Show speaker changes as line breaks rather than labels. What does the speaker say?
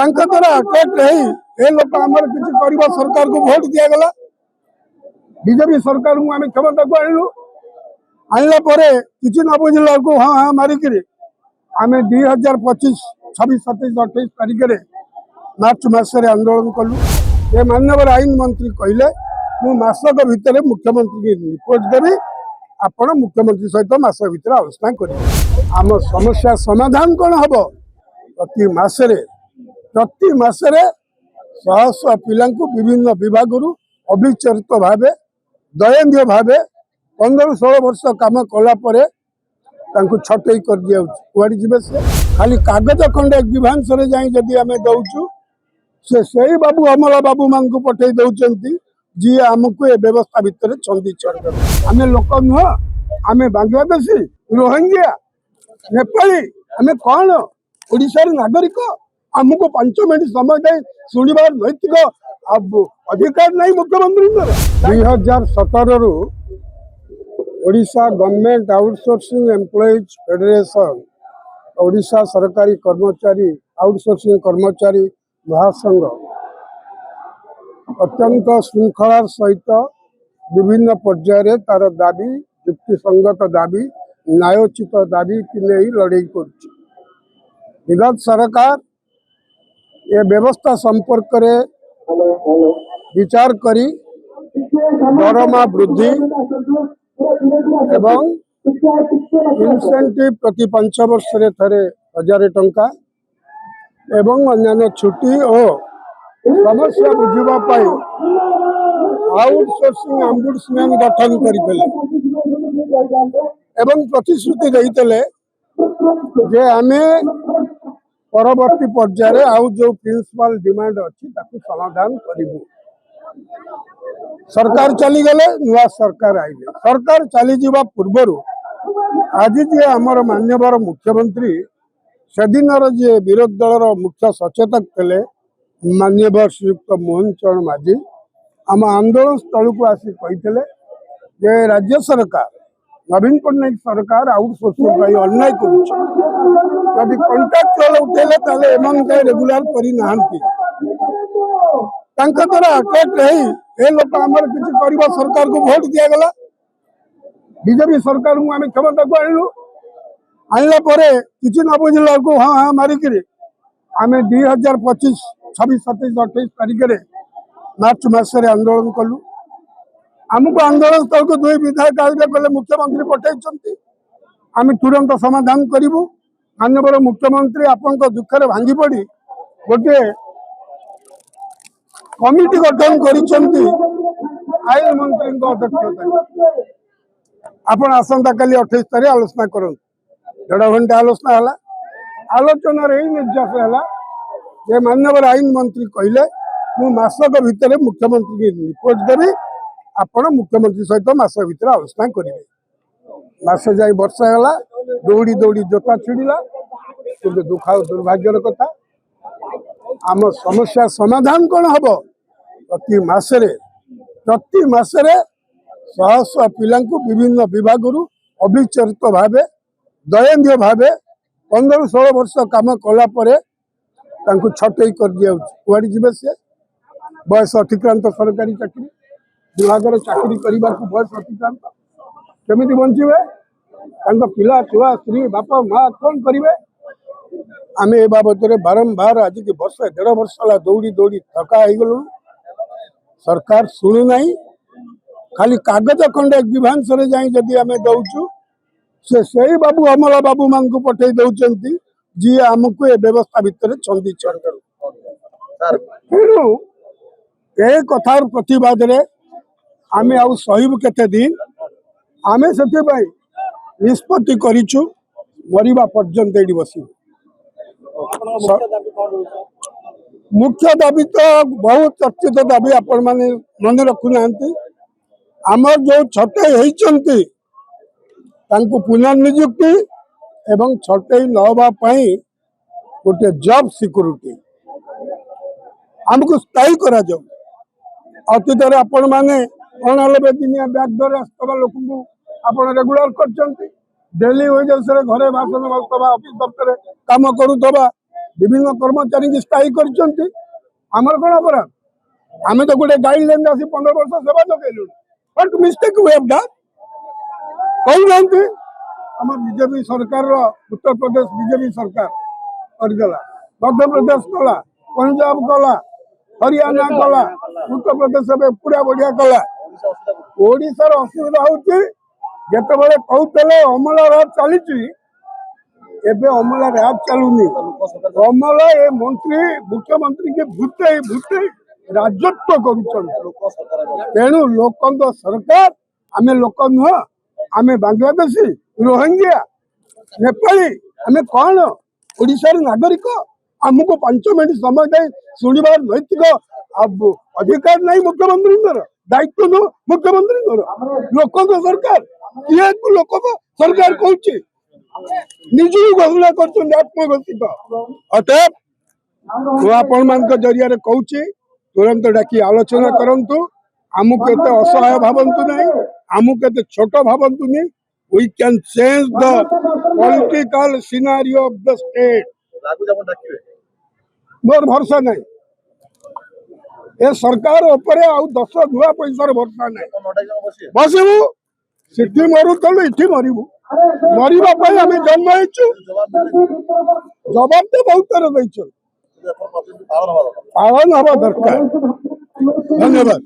द्वारा अट्रैक्ट रही ए लोक आमर किसी कर सरकार को भोट दिगला बीजेपी सरकार को आम क्षमता को आणलु आणला किसी न बुझला को हाँ हाँ मारिक आम 2025 26 27 28 तारिख में मार्च मसरे आंदोलन कलु। ये माननीय आईन मंत्री कहले मुसक भितर मुख्यमंत्री की रिपोर्ट देवी आपण मुख्यमंत्री सहित मास भर आलोचना करें। आम समस्या समाधान कौन हम प्रति मसरे शह शह पिला विभिन्न विभाग अविचरित भाव दयनीय भाव 15-16 वर्ष कम कला छटई कर दिया कुआड़े जी से खाली कागज खंडे विभांस जदि आम दौचु से बाबू अमला बाबू मान को पठे दौरान जी आमको ये व्यवस्था भितर छंदी चढ़ आम लोक नुह आम बांग्लादेशी रोहिंग्या नेपाली आम कौन ओडिशार नागरिक आमको 5 मिनट समय दे शुणवार नैतिक अधिकार नहीं मुख्यमंत्री 2017 रु Odisha government outsourcing employees federation Odisha सरकारी कर्मचारी आउटसोर्सिंग कर्मचारी महासंघ अत्यंत श्रृंखलार सहित विभिन्न पर्यायर तार दाबी युक्तिसंगत दाबी न्यायोचित दाबी की नहीं लड़ाई कर विगत सरकार ये व्यवस्था संपर्क रे विचार करी दरमा वृद्धि एवं इनसेंटिव प्रति 5 वर्ष थे 1000 टंका एवं अन्य छुट्टी और समस्या बुझापी आउटसोर्सिंग ऑम्बुड्समैन गठन करते एवं प्रतिश्रुति देते जे आमे परवर्ती पर्यायर आउ जो प्रिंसिपल डिमांड अच्छी समाधान करूँ। सरकार चली गले नुआ सरकार आइले सरकार चली जावा पूर्वर आज जे आमर मान्यवर मुख्यमंत्री से दिन जे विरोधी दल मुख्य सचेतक थे मान्यवर श्रीयुक्त मोहन चरण माझी आम आंदोलन स्थल को आसी कही राज्य सरकार नवीन पट्टनायक सरकार आउटसोर्सिंग अन्याय करी कंट्राक्चुअल उठेले एम रेगुलर करना द्वारा अट्रैक्ट रही ए लोक आमर किसी कर सरकार को भोट दिगला बीजेपी सरकार को आम क्षमता को आणलु आणला किसी न बुझला को हाँ हाँ मारिक आम 2025 26 27 28 तारिख में मार्च मसरे आंदोलन कलु। आमको आंदोलन स्थल को 2 विधायक आगे कले मुख्यमंत्री पठे आम तुरंत समाधान करूँ। माननीय मुख्यमंत्री आपण दुखरे भांगी पड़ी गोटे कमिटी गठन करिसेंती आईन मंत्री अध्यक्षता आपण आसंता काली 28 तारिख आलोचना करूँ 1.5 घंटा आलोचना है आलोचन निर्देश है जे माननीय आईन मंत्री कहले मुसक भितर मुख्यमंत्री की रिपोर्ट देवी आपण मुख्यमंत्री सहित मास भर आलोचना करेंगे। मासे जाई वर्षा है दौड़ी दौड़ी जोता छिड़ला कि दुख दुर्भाग्यर कथा आम समस्या समाधान कौन हम प्रति मसरे शह शह पिला विभिन्न विभाग अविचरित भाव दयनीय भाव 15-16 वर्ष कम कला छटई कर दिया कुआड़े जी से बयस अतिक्रांत सरकारी चाकरी विभाग चाकरी करने को बयस अतिक्रांत केमी बचे पिला छुआ स्त्री बापा माँ कौन करेंगे आम ए बाबद बारंबार आज की वर्ष 1.5 वर्ष है दौड़ी दौड़ी थका हो गलु सरकार शुणु ना खाली कागज खंडे विभांस जदि आम दौचु से बाबू अमला बाबू मान को पठे दौरान जी आमको ये व्यवस्था भितर छंदी चढ़ तेणु ए कथार प्रतिवाद रे आम आउ सहबू केते दिन आम से निष्पत्ति करिछु मरिबा पर्यंत एडी बसी। मुख्य दाबी तो बहुत चर्चित दाबी आपण माने मन रखु नांती आमर जो छटई होइचंती तांको पुनर्नियुक्ति एवं छटई नवा गोटे जॉब सिक्योरिटी आमको स्थायी करा जाऊ। अतीत आपण माने 99 दिनिया ब्याज दर आसवा लोक आपण रेगुलर कर डेली वेजेस घरे भाषण ऑफिस दफ्तर काम करुवा विभिन्न कर्मचारी की स्थायी करमर कौन अपराध आम तो गोटे गाइडलाइन आसी 15 वर्ष सेवा जगेलु but mistake we have done कहूँ आम बीजेपी सरकार उत्तर प्रदेश बीजेपी सरकार करदेला मध्य प्रदेश कला पंजाब कला हरियाणा कला उत्तर प्रदेश पूरा बढ़िया कला ओडिशार असुविधा होती जिते कहते अमला राज चली एबे अमला राज चलुनी अमला ए मंत्री मुख्यमंत्री के भूते भूते राजत्व करेणु लोक सरकार आमे लोक नुह आमे बांग्लादेशी रोहिंग्या नेपाली आमे कौन ओडिशार नागरिक आमको 5 मिनट समय दे शुणवार नैतिक अधिकार नहीं मुख्यमंत्री दायित्व नु मुख्यमंत्री लोक सरकार किए लोक सरकार कहूँ निज घोषणा कर आत्मघोषित अतएव आपण मान जरिया कहूँ तुरंत डाकी आलोचना करंतु आमको एत असहाय भावंतु नहीं आमको एत छोट भावंतु नहीं we can change the political scenario of the state more भरोसा नहीं ए सरकार उपरे आउ 10 धुआ पैसार भरोसा नहीं बसबू सिटी मरुलु इठी मरबू मरवाई आम जन्म जवाब तो बहुत तरह पालन हवा दरकार धन्यवाद।